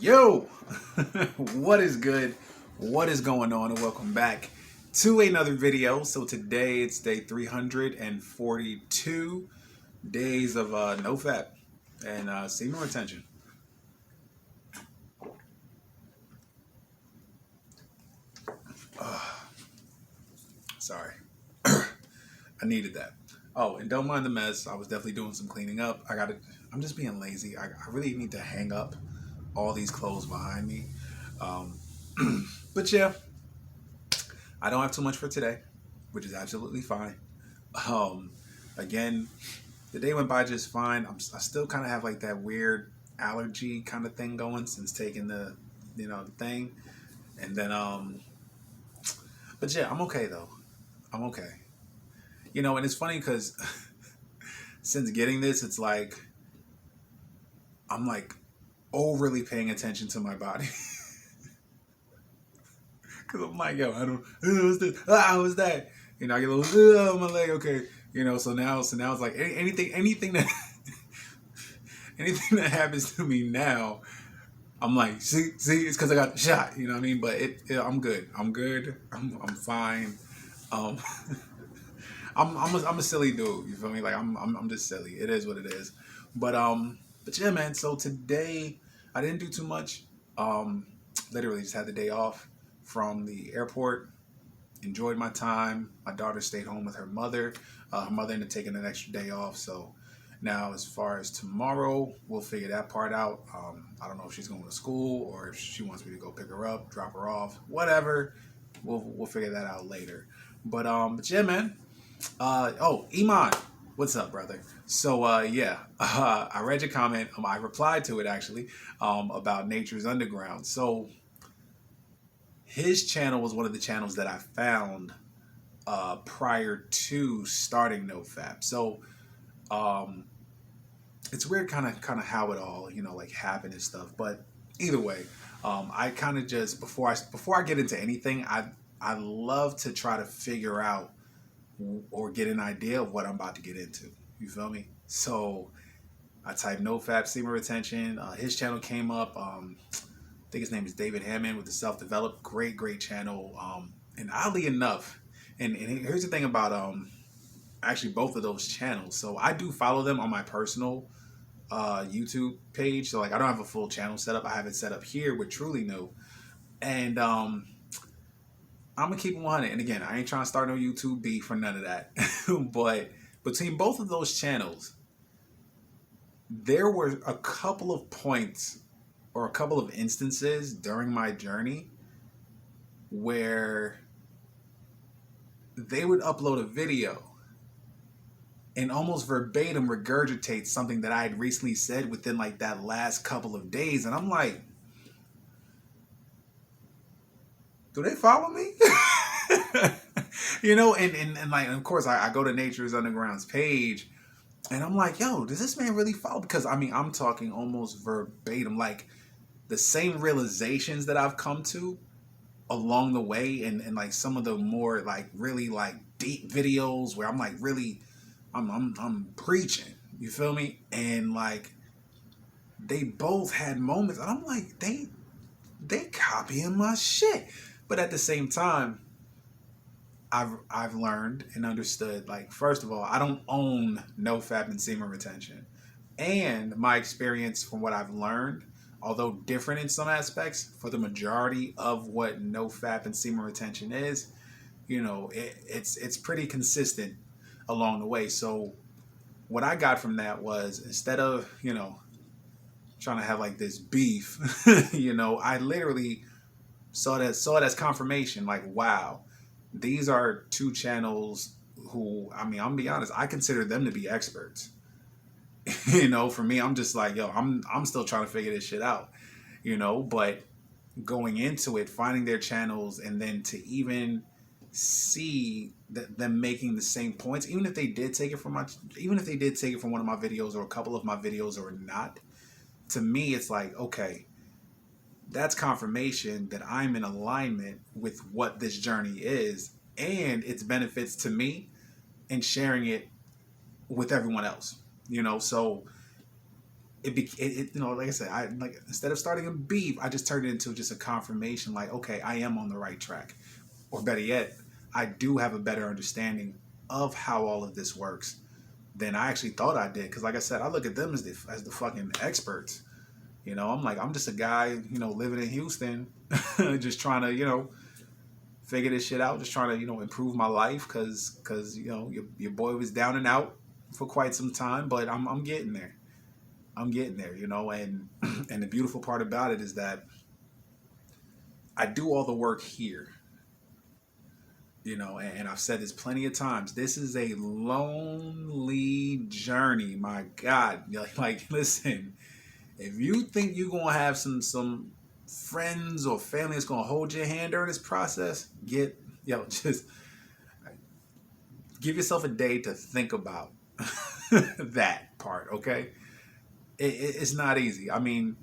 Yo, what is good? What is going on? And welcome back to another video. So today it's day 342 days of no fap and semen retention. Sorry, I needed that. Oh, and don't mind the mess. I was definitely doing some cleaning up. I'm just being lazy. I really need to hang up all these clothes behind me. Um, but yeah, I don't have too much for today, which is absolutely fine. Um, Again, the day went by just fine. I still kind of have like that weird allergy kind of thing going since taking the thing. And then, but yeah, I'm okay though. I'm okay. And it's funny because since getting this, it's like, I'm like overly paying attention to my body. Cause I'm like, yo, I don't what's this? What's that? I get a little, my leg, okay. So now it's like anything that anything that happens to me now, I'm like, see, it's because I got the shot. You know what I mean? But I'm good. I'm good. I'm fine. Um, I'm a silly dude. You feel me? Like I'm just silly. It is what it is. But yeah, man. So today I didn't do too much. Um, Literally just had the day off from the airport. Enjoyed my time. My daughter stayed home with her mother. Her mother ended up taking an extra day off. So now, as far as tomorrow, we'll figure that part out. I don't know if she's going to school or if she wants me to go pick her up, drop her off, whatever. We'll figure that out later. But yeah, man. Oh, Iman, what's up, brother? So yeah, I read your comment. I replied to it actually about Nature's Underground. So his channel was one of the channels that I found prior to starting NoFap. So it's weird kind of how it all like happened and stuff. But either way, I kind of just before I get into anything, I love to try to figure out or get an idea of what I'm about to get into. You feel me? So I typed NoFap semen retention. His channel came up. I think his name is David Hammond with the Self-Developed. Great channel. And oddly enough, and here's the thing about actually both of those channels. So I do follow them on my personal YouTube page. So like I don't have a full channel set up. I have it set up here with Truly New. And I'm gonna keep it 100. And again, I ain't trying to start no YouTube beef or none of that. But between both of those channels, there were a couple of points or a couple of instances during my journey where they would upload a video and almost verbatim regurgitate something that I had recently said within like that last couple of days. And I'm like, do they follow me? And like, of course I go to Nature's Underground's page and I'm like, yo, does this man really follow? Because I mean, I'm talking almost verbatim, like the same realizations that I've come to along the way, and like some of the more like really like deep videos where I'm like really I'm preaching, you feel me? And like they both had moments and I'm like, they copying my shit. But at the same time, I've learned and understood, like, first of all, I don't own NoFap and semen retention. And my experience from what I've learned, although different in some aspects, for the majority of what NoFap and semen retention is, it's pretty consistent along the way. So what I got from that was, instead of, trying to have like this beef, I literally saw it as confirmation, like, wow, these are two channels who, I mean, I'm gonna be honest, I consider them to be experts. For me, I'm just like, yo, I'm still trying to figure this shit out, but going into it, finding their channels, and then to even see them making the same points, even if they did take it from one of my videos or a couple of my videos or not, to me, it's like, okay, that's confirmation that I'm in alignment with what this journey is and its benefits to me, and sharing it with everyone else. So like I said, I like instead of starting a beef, I just turned it into just a confirmation. Like, okay, I am on the right track, or better yet, I do have a better understanding of how all of this works than I actually thought I did. Because, like I said, I look at them as the fucking experts. I'm like, I'm just a guy, living in Houston, just trying to, figure this shit out, just trying to, improve my life. Because your boy was down and out for quite some time, but I'm getting there. I'm getting there, and and the beautiful part about it is that I do all the work here, and I've said this plenty of times. This is a lonely journey. My God, like listen, if you think you're gonna have some friends or family that's gonna hold your hand during this process, just give yourself a day to think about that part. Okay, it's not easy. I mean,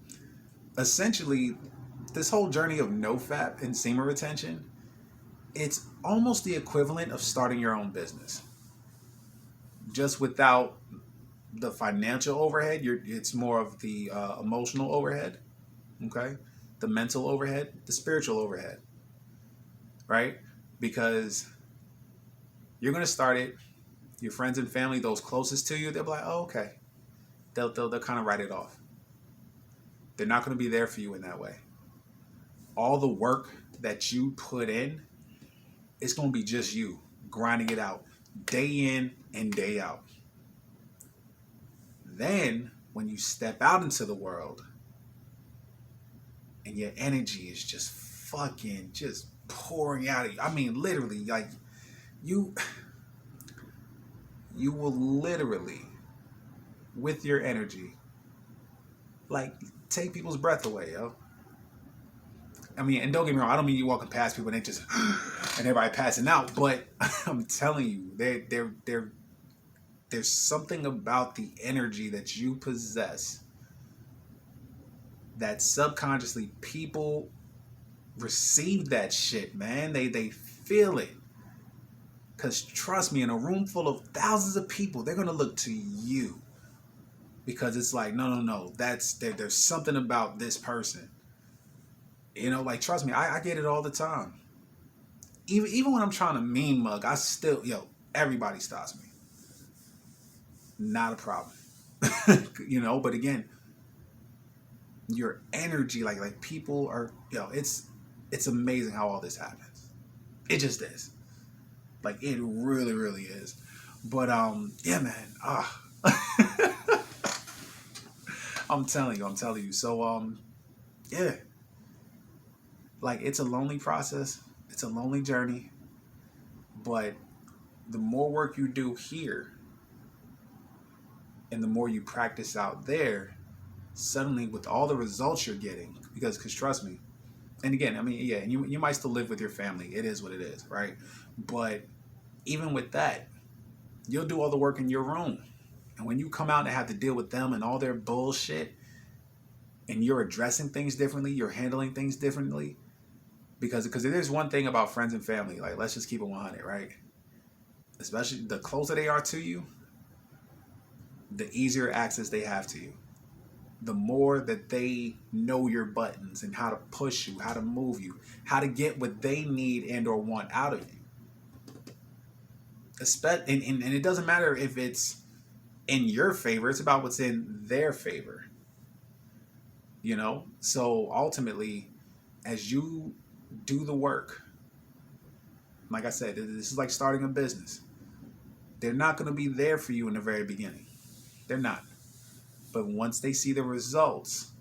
essentially, this whole journey of NoFap and semen retention, it's almost the equivalent of starting your own business, just without the financial overhead. It's more of the emotional overhead, okay, the mental overhead, the spiritual overhead, right? Because you're gonna start it. Your friends and family, those closest to you, they'll be like, "Oh, okay." They'll kind of write it off. They're not gonna be there for you in that way. All the work that you put in, it's gonna be just you grinding it out day in and day out. Then, when you step out into the world and your energy is just fucking just pouring out of you. I mean, literally, like you will literally, with your energy, like take people's breath away, yo. I mean, and don't get me wrong, I don't mean you walking past people and they just and everybody passing out, but I'm telling you, there's something about the energy that you possess that subconsciously people receive that shit, man. They feel it. Because trust me, in a room full of thousands of people, they're going to look to you. Because it's like, no. There's something about this person. Like, trust me, I get it all the time. Even when I'm trying to mean mug, I still, everybody stops me. Not a problem. But again, your energy, like people are, it's amazing how all this happens. It just is. Like, it really, really is. But, yeah, man. I'm telling you. So, yeah. Like, it's a lonely process. It's a lonely journey. But the more work you do here and the more you practice out there, suddenly with all the results you're getting, because trust me, and again, I mean, yeah, and you might still live with your family. It is what it is, right? But even with that, you'll do all the work in your room. And when you come out and have to deal with them and all their bullshit, and you're addressing things differently, you're handling things differently, because there's one thing about friends and family, like, let's just keep it 100, right? Especially the closer they are to you, the easier access they have to you. The more that they know your buttons and how to push you, how to move you, how to get what they need and or want out of you. And it doesn't matter if it's in your favor, it's about what's in their favor. So ultimately, as you do the work, like I said, this is like starting a business. They're not going to be there for you in the very beginning. They're not. But once they see the results,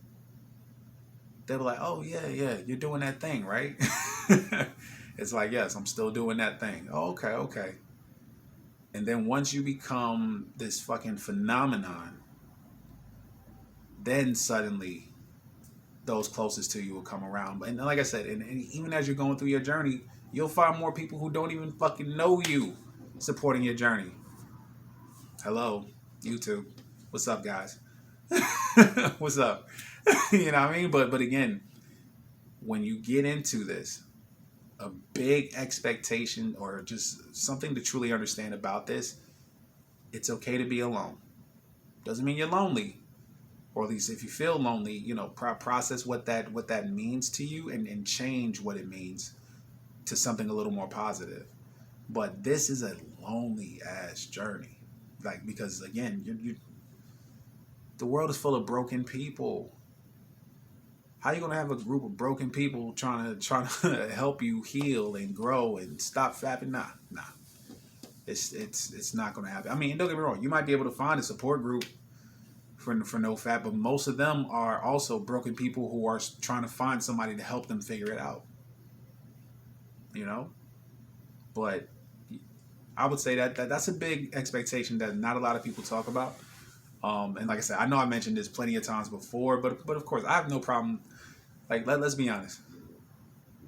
they'll be like, "Oh, yeah, you're doing that thing, right?" It's like, "Yes, I'm still doing that thing." Oh, okay. And then once you become this fucking phenomenon, then suddenly those closest to you will come around. And like I said, and even as you're going through your journey, you'll find more people who don't even fucking know you supporting your journey. Hello, YouTube. What's up, guys? What's up? You know what I mean? But again, when you get into this, a big expectation or just something to truly understand about this, it's okay to be alone. Doesn't mean you're lonely or at least if you feel lonely, you know, process what that means to you, and change what it means to something a little more positive. But this is a lonely ass journey, like, because again, the world is full of broken people. How you gonna have a group of broken people trying to help you heal and grow and stop fapping? Nah. It's not gonna happen. I mean, don't get me wrong. You might be able to find a support group for NoFap, but most of them are also broken people who are trying to find somebody to help them figure it out. You know, but I would say that's a big expectation that not a lot of people talk about. And like I said, I know I mentioned this plenty of times before, but of course I have no problem. Like, let's be honest.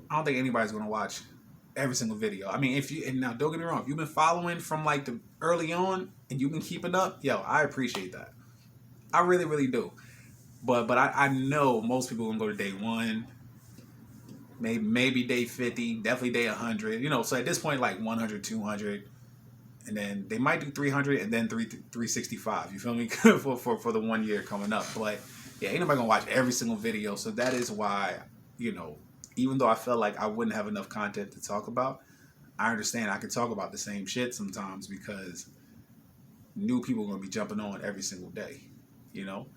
I don't think anybody's gonna watch every single video. I mean, if you, and now don't get me wrong, if you've been following from like the early on and you've been keeping up, yo, I appreciate that. I really, really do. But I know most people are gonna go to day 1, maybe day 50, definitely day 100. You know, so at this point, like 100, 200, and then they might do 300 and then 365. You feel me? for the 1 year coming up. But yeah, ain't nobody gonna watch every single video. So that is why, you know, even though I felt like I wouldn't have enough content to talk about, I understand I could talk about the same shit sometimes because new people are gonna be jumping on every single day, you know?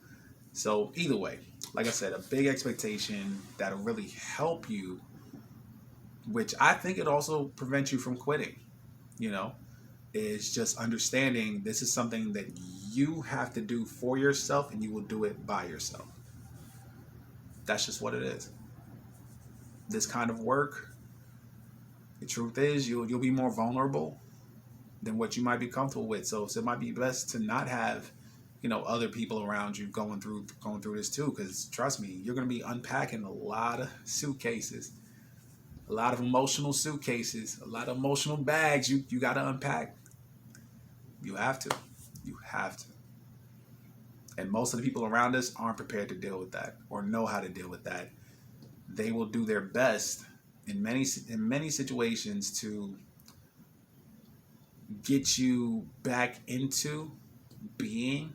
So either way, like I said, a big expectation that'll really help you, which I think it also prevents you from quitting, you know, is just understanding this is something that you have to do for yourself, and you will do it by yourself. That's just what it is. This kind of work, the truth is, you'll be more vulnerable than what you might be comfortable with. So it might be best to not have, you know, other people around you going through this too. Because trust me, you're gonna be unpacking a lot of suitcases, a lot of emotional suitcases, a lot of emotional bags. You got to unpack. You have to. You have to. And most of the people around us aren't prepared to deal with that or know how to deal with that. They will do their best in many situations to get you back into being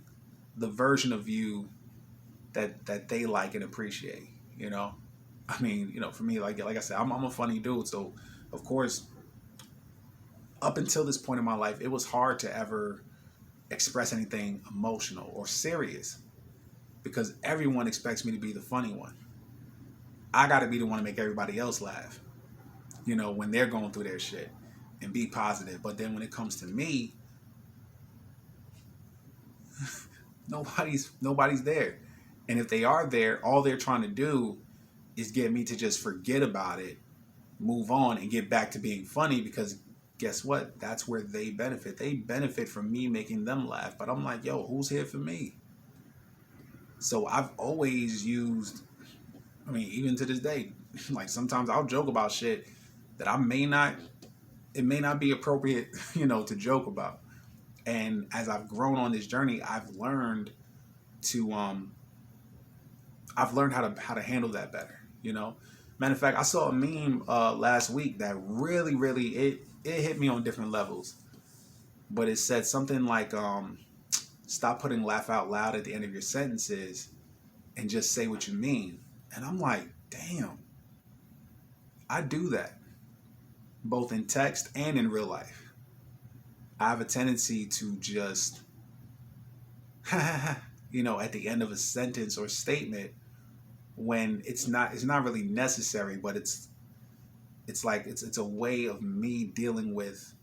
the version of you that they like and appreciate. You know, I mean, you know, for me, like I said, I'm a funny dude, so of course, up until this point in my life, it was hard to ever express anything emotional or serious because everyone expects me to be the funny one. I got to be the one to make everybody else laugh, you know, when they're going through their shit, and be positive. But then when it comes to me, nobody's there. And if they are there, all they're trying to do is get me to just forget about it, move on, and get back to being funny, because guess what? That's where they benefit. They benefit from me making them laugh. But I'm like, yo, who's here for me? So I've always used, I mean, even to this day, like sometimes I'll joke about shit that it may not be appropriate, you know, to joke about. And as I've grown on this journey, I've learned how to handle that better, you know. Matter of fact, I saw a meme last week that really, really, it hit me on different levels. But it said something like, stop putting laugh out loud at the end of your sentences and just say what you mean. And I'm like, damn, I do that both in text and in real life. I have a tendency to just, you know, at the end of a sentence or statement, when it's not really necessary, but it's like it's a way of me dealing with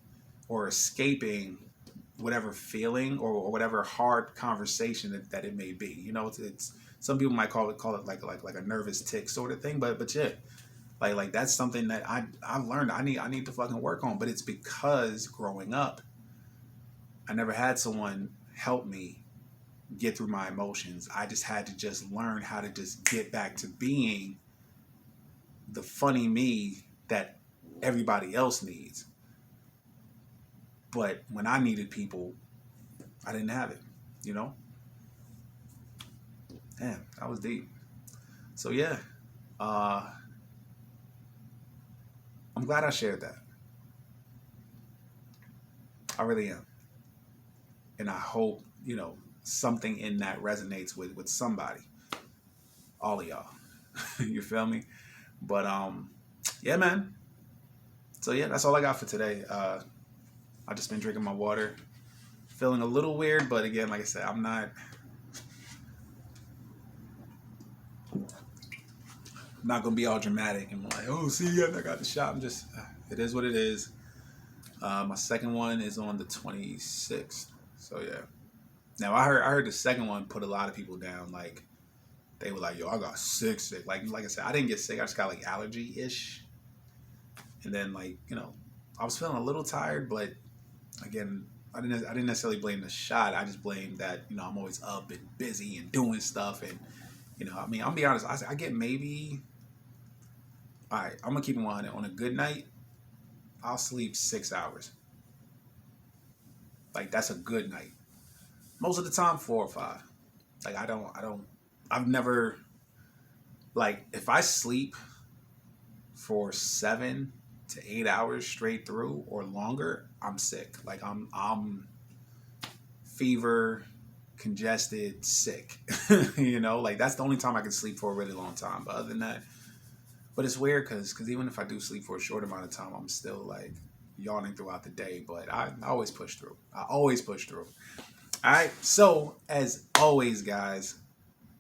or escaping whatever feeling or whatever hard conversation that it may be. You know, it's some people might call it like a nervous tick sort of thing, but yeah, like that's something that I've learned I need to fucking work on. But it's because growing up, I never had someone help me get through my emotions. I just had to just learn how to just get back to being the funny me that everybody else needs. But when I needed people, I didn't have it, you know? Damn, that was deep. So yeah, I'm glad I shared that. I really am. And I hope, you know, something in that resonates with somebody. All of y'all. You feel me? But yeah, man. So yeah, that's all I got for today. I just been drinking my water, feeling a little weird, but again, like I said, I'm not gonna be all dramatic and like, oh, see, yeah, I got the shot. I'm just, it is what it is. My second one is on the 26th. So yeah. Now I heard the second one put a lot of people down. Like they were like, yo, I got sick. Like I said, I didn't get sick. I just got like allergy ish. And then like, I was feeling a little tired, but again, I didn't necessarily blame the shot. I just blamed that, I'm always up and busy and doing stuff. And, I mean, I'll be honest, I get maybe, all right, I'm going to keep it 100. On a good night, I'll sleep 6 hours. Like, that's a good night. Most of the time, 4 or 5. Like, I've never, like, if I sleep for 7 to 8 hours straight through or longer, I'm sick. Like, I'm fever, congested, sick. Like, that's the only time I can sleep for a really long time. But other than that, but it's weird because even if I do sleep for a short amount of time, I'm still like yawning throughout the day. But I always push through. All right. So as always, guys,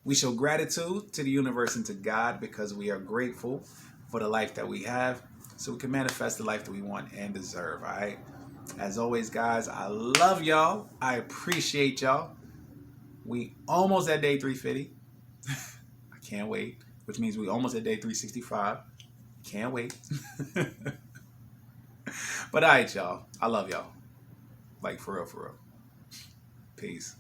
we show gratitude to the universe and to God because we are grateful for the life that we have, so we can manifest the life that we want and deserve. All right. As always, guys, I love y'all. I appreciate y'all. We almost at day 350. I can't wait. Which means we almost at day 365. Can't wait. But all right, y'all. I love y'all. Like, for real, for real. Peace.